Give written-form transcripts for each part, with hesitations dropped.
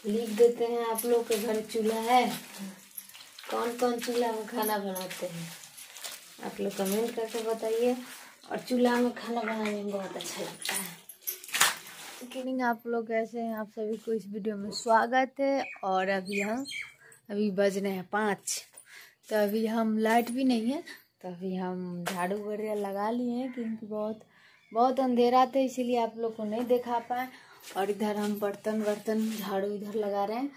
लिख देते हैं आप लोग के घर चूल्हा है, कौन कौन चूल्हा में खाना बनाते हैं आप लोग कमेंट करके बताइए। और चूल्हा में खाना बनाने में बहुत अच्छा लगता है। किनिंग आप लोग कैसे हैं, आप सभी को इस वीडियो में स्वागत है। और अभी बज रहे हैं 5, तो अभी हम लाइट भी नहीं है, तो अभी हम झाड़ू वगैरह लगा लिए हैं क्योंकि बहुत अंधेरा था, इसीलिए आप लोग को नहीं दिखा पाए। और इधर हम बर्तन झाड़ू इधर लगा रहे हैं,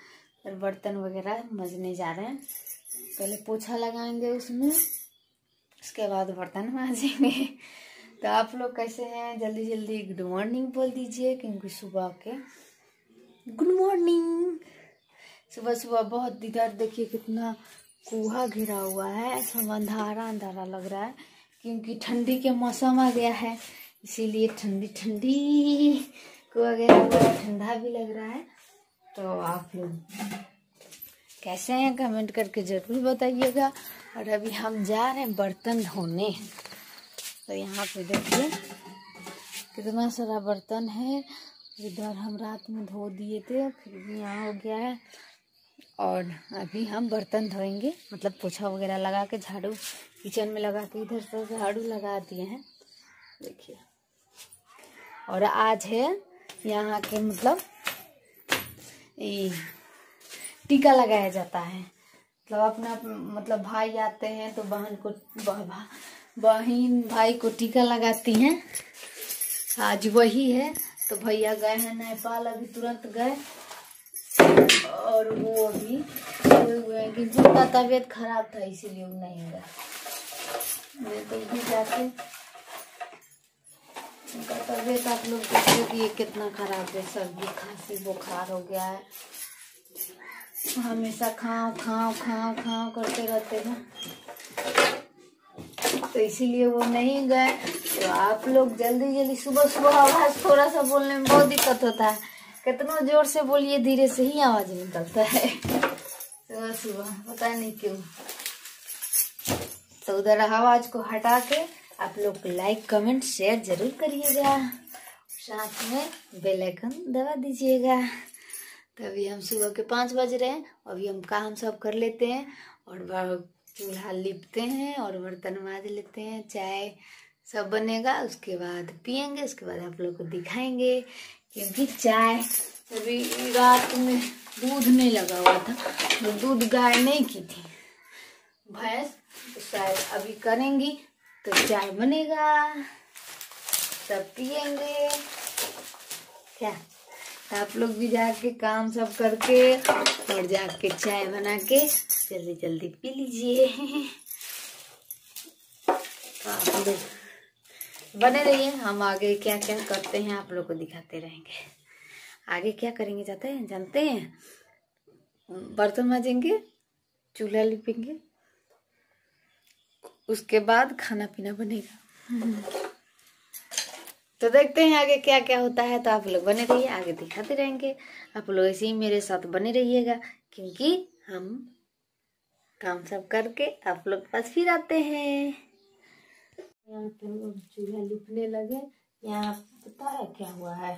फिर बर्तन वगैरह मजने जा रहे हैं। पहले पोछा लगाएंगे उसमें, उसके बाद बर्तन मांजेंगे। तो आप लोग कैसे हैं, जल्दी जल्दी गुड मॉर्निंग बोल दीजिए क्योंकि सुबह के गुड मॉर्निंग। सुबह सुबह बहुत इधर देखिए कितना कुहा घिरा हुआ है, सब अंधारा अंधारा लग रहा है क्योंकि ठंडी के मौसम आ गया है, इसीलिए ठंडी कुआ वगैरह ठंडा भी लग रहा है। तो आप लोग कैसे हैं कमेंट करके जरूर बताइएगा। और अभी हम जा रहे हैं बर्तन धोने। तो यहाँ पे देखिए कितना सारा बर्तन है, इधर हम रात में धो दिए थे, फिर भी यहाँ हो गया है। और अभी हम बर्तन धोएंगे, मतलब पोछा वगैरह लगा के झाड़ू किचन में लगा के इधर से झाड़ू लगा दिए हैं देखिए। और आज है यहाँ के मतलब टीका लगाया जाता है, मतलब अपना मतलब भाई आते हैं तो बहन भाई को टीका लगाती हैं। आज वही है, तो भैया गए हैं नेपाल, अभी तुरंत गए। और वो अभी हुए हैं कि उनका तबीयत खराब था इसीलिए वो नहीं गए, मैं तो भी जाके उनका तबीयत आप लोग देखिए कि ये कितना खराब है, सर्दी खांसी बुखार हो गया है, हमेशा खाओ खाओ खाओ खाओ करते रहते हैं, तो इसीलिए वो नहीं गए। तो आप लोग जल्दी जल्दी सुबह आवाज थोड़ा सा बोलने में बहुत दिक्कत होता है, कितना जोर से बोलिए धीरे से ही आवाज निकलता है सुबह पता नहीं क्यों। तो उधर आवाज को हटा के आप लोग लाइक कमेंट शेयर जरूर करिएगा, साथ में बेल आइकन दबा दीजिएगा। तो अभी हम सुबह के 5 बज रहे हैं, अभी हम काम सब कर लेते हैं और चूल्हा लिपते हैं और बर्तन मांज लेते हैं, चाय सब बनेगा, उसके बाद पियेंगे, उसके बाद आप लोग को दिखाएंगे। क्योंकि चाय अभी रात में दूध नहीं लगा हुआ था, तो दूध गाय नहीं की थी भैंस, तो शायद अभी करेंगी तो चाय बनेगा, तब पियेंगे क्या। तो आप लोग भी जाके काम सब करके और जाके चाय बना के जल्दी जल्दी पी लीजिए। तो आप लोग बने रहिए, हम आगे क्या क्या करते हैं आप लोग को दिखाते रहेंगे। आगे क्या करेंगे जानते हैं, बर्तन मांजेंगे, चूल्हा लिपेंगे, उसके बाद खाना पीना बनेगा। तो देखते हैं आगे क्या क्या होता है। तो आप लोग बने रहिए, आगे दिखाते रहेंगे, आप लोग ऐसे ही मेरे साथ बने रहिएगा क्योंकि हम काम सब करके आप लोग के पास फिर आते हैं। यहाँ पे हम चूल्हा लिपने लगे, यहाँ पता है क्या हुआ है,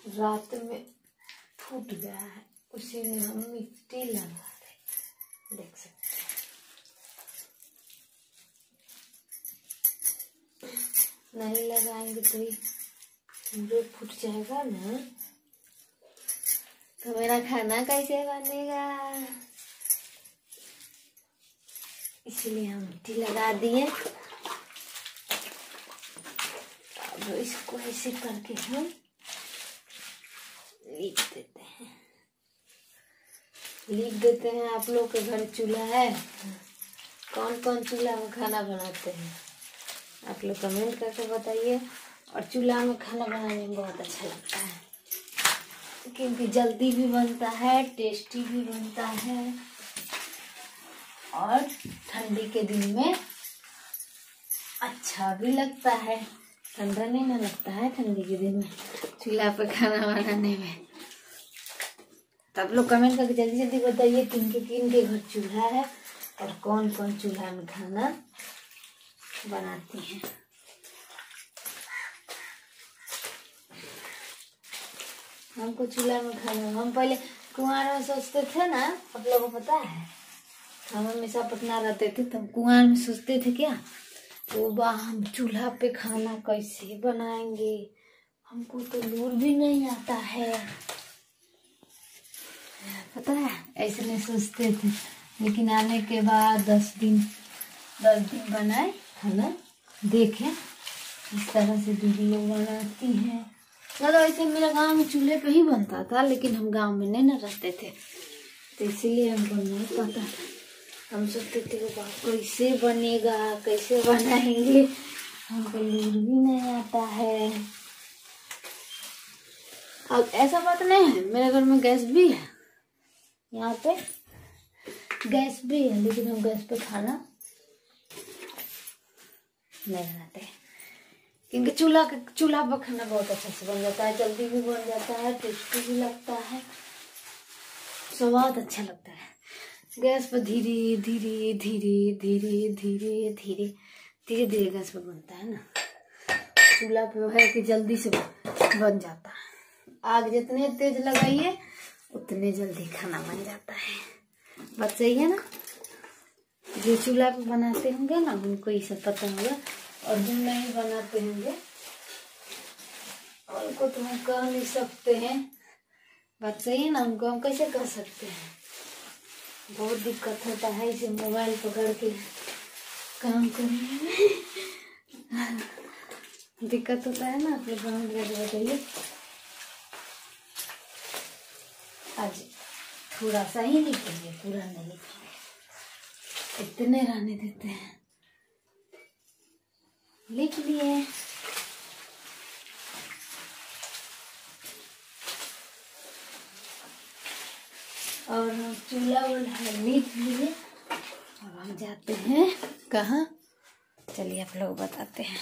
रात में फूट गया है, उसी में हम मिट्टी लगा रहे, देख सकते हैं। नहीं लगाएंगे तो फूट जाएगा ना, तो मेरा खाना कैसे बनेगा, इसलिए हम मिट्टी लगा दिए। अब इसको ऐसे करके हम लिख देते हैं आप लोग के घर चूल्हा है, कौन कौन चूल्हा में खाना बनाते हैं आप लोग कमेंट करके बताइए। और चूल्हा में खाना बनाने में बहुत अच्छा लगता है क्योंकि जल्दी भी बनता है, टेस्टी भी बनता है, और ठंडी के दिन में अच्छा भी लगता है, ठंडा नहीं ना लगता है ठंडी के दिन में चूल्हा पे खाना बनाने में। तो आप लोग कमेंट करके जल्दी जल्दी बताइए किनके घर चूल्हा है और कौन कौन चूल्हा में खाना बनाती हैं। हमको चूल्हा में खाना, हम पहले कुंवार में सोचते थे ना, आप लोगों को पता है, हम हमेशा पटना रहते थे तो कुंवार में सोचते थे क्या, तो वाह हम चूल्हा पे खाना कैसे बनाएंगे, हमको तो लूर भी नहीं आता है, पता है, ऐसे नहीं सोचते थे। लेकिन आने के बाद 10 दिन बनाए खाना, देखे इस तरह से दीदी लोग बनाती हैं। चलो ऐसे मेरे गांव में चूल्हे पे ही बनता था, लेकिन हम गांव में नहीं न रहते थे, तो इसीलिए हमको नहीं पता था। हम सोचते थे वो बात कैसे बनेगा, कैसे बनाएंगे, हमको लूर भी नहीं आता है। अब ऐसा बात नहीं है, मेरे घर में गैस भी है, यहाँ पे गैस भी है, लेकिन हम गैस पे खाना नहीं बनाते, क्योंकि चूल्हा पर खाना बहुत अच्छा से बन जाता है, जल्दी भी बन जाता है, टेस्टी भी लगता है, स्वाद अच्छा लगता है। गैस पर धीरे धीरे धीरे धीरे धीरे धीरे धीरे धीरे गैस पर बनता है ना, चूल्हा पे है कि जल्दी से बन जाता है। आग जितने तेज लगाइए उतने जल्दी खाना बन जाता है, बात सही है ना। जो चूल्हा पे बनाते होंगे ना उनको ये सब पता होगा, और जो नहीं बनाते होंगे उनको तो हम कह नहीं सकते हैं, बात सही है ना, उनको हम कैसे कह सकते हैं। बहुत दिक्कत होता है इसे मोबाइल पकड़ के काम करने में दिक्कत होता है ना। आप लोग बताइए, आज थोड़ा सा ही लिखेंगे, पूरा नहीं लिखेंगे, इतने रहने देते हैं। लिख लिए, और हम चूल्हा लिख लिए, अब हम जाते हैं कहाँ, चलिए आप लोग बताते हैं।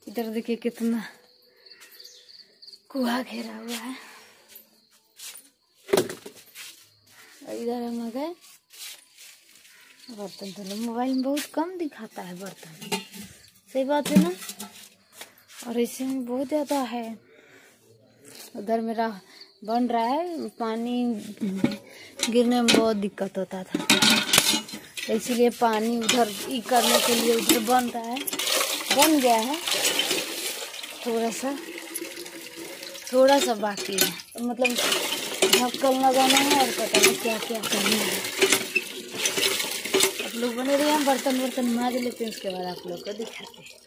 इधर देखिए कितना कुआ घेरा हुआ है, और इधर हम आ गए बर्तन धोने। मोबाइल में बहुत कम दिखाता है बर्तन, सही बात है ना, और ऐसे में बहुत ज़्यादा है। उधर मेरा बन रहा है, पानी गिरने में बहुत दिक्कत होता था, इसीलिए पानी उधर करने के लिए उधर बन रहा है, बन गया है, थोड़ा सा बाकी है, तो मतलब ढक्कन लगाना है और पता नहीं क्या क्या करना है। आप लोग बने रहिए, हम बर्तन माज लेते हैं, उसके बाद आप लोग को दिखाते हैं।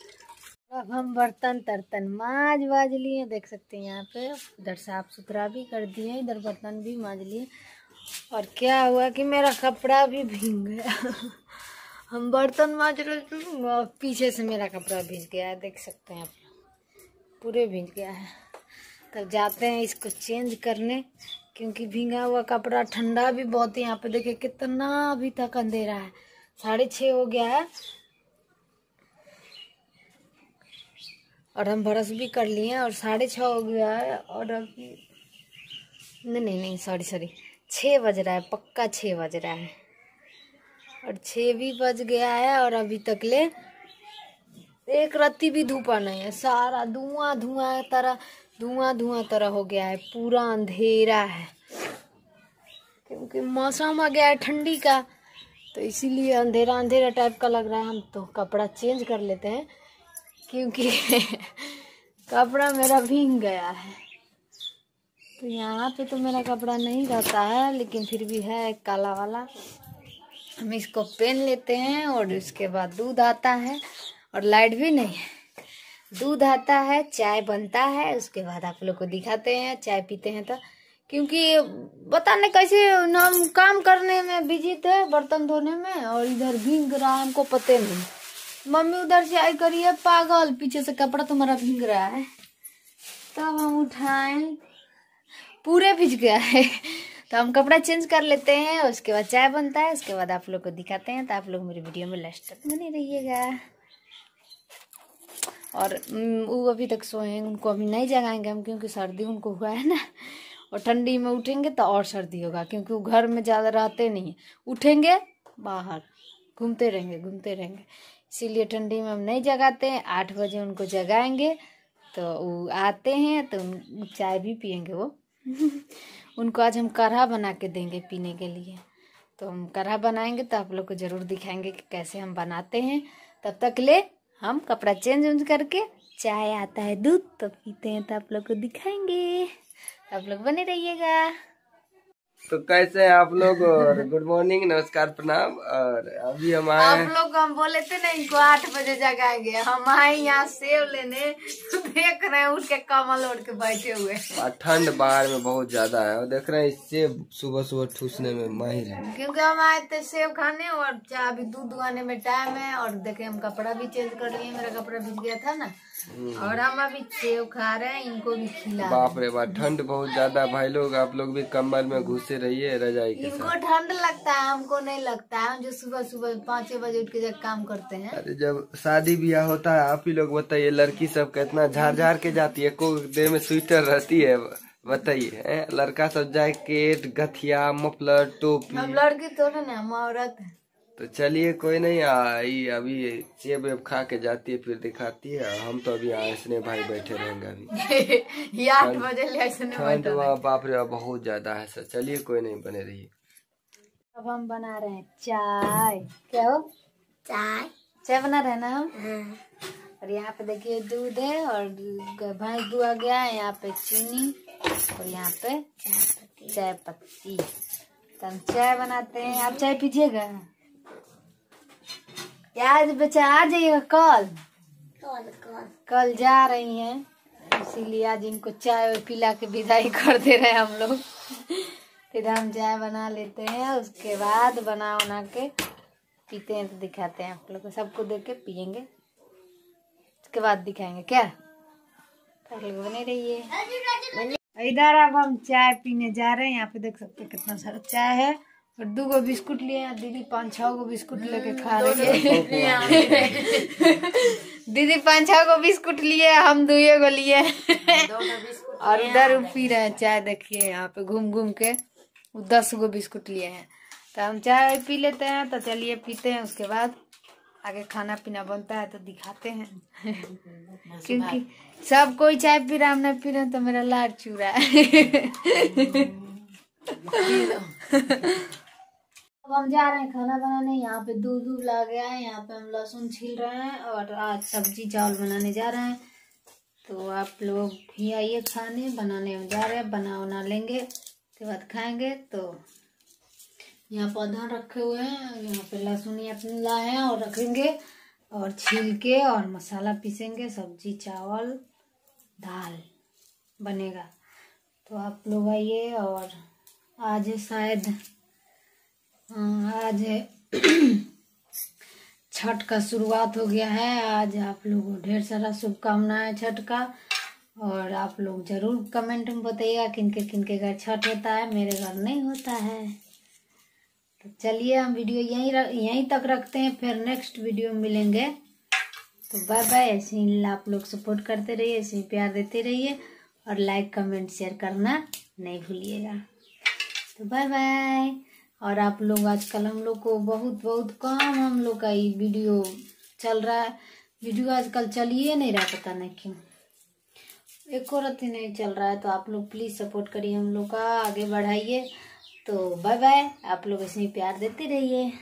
अब हम बर्तन माज लिए, देख सकते हैं यहाँ पे, इधर साफ सुथरा भी कर दिए, इधर बर्तन भी माज लिए, और क्या हुआ कि मेरा कपड़ा भी भीग गया हम बर्तन माज रहे थे, पीछे से मेरा कपड़ा भीग गया है, देख सकते हैं आप लोग, पूरे भीग गया है। तब जाते हैं इसको चेंज करने, क्योंकि भीगा हुआ कपड़ा, ठंडा भी बहुत है। यहाँ पे देखिए कितना अभी तक अंधेरा है, 6:30 हो गया है, और हम ब्रश भी कर लिए हैं, और 6:30 हो गया है, और अभी नहीं सॉरी 6 बज रहा है, पक्का 6 बज रहा है, और 6 भी बज गया है, और अभी तक ले एक रत्ती भी धूपा नहीं है, सारा धुआं तरह हो गया है, पूरा अंधेरा है, क्योंकि मौसम आ गया है ठंडी का, तो इसीलिए अंधेरा टाइप का लग रहा है। हम तो कपड़ा चेंज कर लेते हैं, क्योंकि कपड़ा मेरा भीग गया है। तो यहाँ पे तो मेरा कपड़ा नहीं रहता है, लेकिन फिर भी है काला वाला, हम इसको पहन लेते हैं, और उसके बाद दूध आता है, और लाइट भी नहीं है, दूध आता है, चाय बनता है, उसके बाद आप लोग को दिखाते हैं, चाय पीते हैं। तो क्योंकि पता नहीं कैसे हम काम करने में बिजी थे, बर्तन धोने में, और इधर भीग रहा है, हमको पते नहीं। मम्मी उधर से आई करिए पागल, पीछे से कपड़ा तुम्हारा भीग रहा है, तब हम उठाएं, पूरे भीग गया है तो हम कपड़ा चेंज कर लेते हैं, उसके बाद चाय बनता है, उसके बाद आप लोग को दिखाते हैं। तो आप लोग मेरी वीडियो में लास्ट तक बने रहिएगा। और वो अभी तक सोए हैं, उनको अभी नहीं जगाएंगे हम, क्योंकि सर्दी उनको हुआ है ना, और ठंडी में उठेंगे तो और सर्दी होगा, क्योंकि वो घर में ज़्यादा रहते नहीं है, उठेंगे बाहर घूमते रहेंगे, इसीलिए ठंडी में हम नहीं जगाते हैं। 8 बजे उनको जगाएंगे तो वो आते हैं तो चाय भी पियेंगे वो। उनको आज हम काढ़ा बना के देंगे पीने के लिए। तो हम काढ़ा बनाएंगे तो आप लोग को ज़रूर दिखाएंगे कि कैसे हम बनाते हैं। तब तक ले हम कपड़ा चेंज करके चाय आता है दूध तो पीते हैं, तो आप लोग को दिखाएंगे। आप लोग बने रहिएगा। तो कैसे हैं आप लोग? और गुड मॉर्निंग, नमस्कार, प्रणाम। और अभी हम आए, आप लोग हम बोले थे ना इनको 8 बजे जगाएंगे। हम आए यहाँ सेव लेने, तो देख रहे हैं उठ के कमल ओढ़ के बैठे हुए। ठंड बाहर में बहुत ज्यादा है और देख रहे हैं सेब सुबह सुबह ठूसने में माहिर है। क्योंकि हम आए थे सेव खाने और चाय भी दूध आने में टाइम है। और देखे हम कपड़ा भी चेंज कर लिए, मेरा कपड़ा भीग गया था ना। और हम अभी सेव खा रहे हैं, इनको भी खिला। बाप रे बाप, ठंड बहुत ज्यादा भाई लोग। आप लोग भी कंबल में घुसे रहिए रजाई के साथ। इनको ठंड लगता है, हमको नहीं लगता है। हम जो सुबह सुबह 5 बजे उठ के जब काम करते हैं। अरे जब शादी ब्याह होता है, आप ही लोग बताइए, लड़की सब कितना झाड़ के जाती है, को देह में स्वेटर रहती है, बताइए। लड़का सब जैकेट, गठिया, मफलर, टोपी। हम लड़की थोड़े ना, हम औरत है। तो चलिए कोई नहीं, आई अभी सेब वेब खा के जाती है फिर दिखाती है। हम तो अभी ऐसने भाई बैठे रहेंगे अभी। 8 बजे ले ऐसने ठंड बाप रे बहुत ज्यादा है सर। चलिए कोई नहीं, बने रहिए। अब हम बना रहे हैं चाय। क्या हो? चाय बना रहे हैं ना हम। और यहाँ पे देखिए दूध है और भैंस दुआ गया है। यहाँ पे चीनी और यहाँ पे चाय पत्ती। तो हम चाय बनाते हैं। आप चाय पीजिएगा? आज बच्चा आ जाइएगा कल जा रही हैं, इसीलिए आज इनको चाय पिला के विदाई कर दे रहे हैं हम लोग। फिर हम चाय बना लेते हैं, उसके बाद बना के पीते हैं। तो दिखाते हैं आप लोग को, सबको देख के पियेंगे, उसके बाद दिखाएंगे क्या। आप लोग बने रहिए। इधर अब हम चाय पीने जा रहे हैं। यहाँ पे देख सकते हैं कितना सारा चाय है। और 2 बिस्कुट लिए हैं। दीदी 5-6 बिस्कुट लेके खा रही है। दीदी 5-6 बिस्कुट लिए, हम 2 लिए। और उधर पी रहे हैं चाय। देखिए यहाँ पे घूम के 10 बिस्कुट लिए हैं। तो हम चाय पी लेते हैं। तो चलिए पीते हैं, उसके बाद आगे खाना पीना बनता है तो दिखाते हैं। क्योंकि सब कोई चाय पी रहा, हम नहीं पी रहे तो मेरा लाड चू रहा है। अब हम जा रहे हैं खाना बनाने। यहाँ पे दूध ला गया है। यहाँ पे हम लहसुन छील रहे हैं और आज सब्जी चावल बनाने जा रहे हैं। तो आप लोग भी आइए खाने। बनाने हम जा रहे हैं, बना लेंगे, उसके बाद खाएंगे। तो यहाँ पौधा रखे हुए हैं। यहाँ पे लहसुन अपने लाए हैं और रखेंगे और छील के और मसाला पीसेंगे। सब्जी चावल दाल बनेगा। तो आप लोग आइए। और आज शायद आज छठ का शुरुआत हो गया है। आज आप लोगों को ढेर सारा शुभकामनाएं छठ का। और आप लोग जरूर कमेंट में बताइएगा किनके घर छठ होता है। मेरे घर नहीं होता है। तो चलिए हम वीडियो यहीं तक रखते हैं, फिर नेक्स्ट वीडियो में मिलेंगे। तो बाय बाय। ऐसे ही आप लोग सपोर्ट करते रहिए, ऐसे ही प्यार देते रहिए और लाइक कमेंट शेयर करना नहीं भूलिएगा। तो बाय बाय। और आप लोग आजकल हम लोग को बहुत कम हम लोग का ये वीडियो चल रहा है। वीडियो आजकल चलिए नहीं रहा, पता नहीं क्यों, एक और ही नहीं चल रहा है। तो आप लोग प्लीज़ सपोर्ट करिए, हम लोग का आगे बढ़ाइए। तो बाय बाय। आप लोग ऐसे ही प्यार देते रहिए।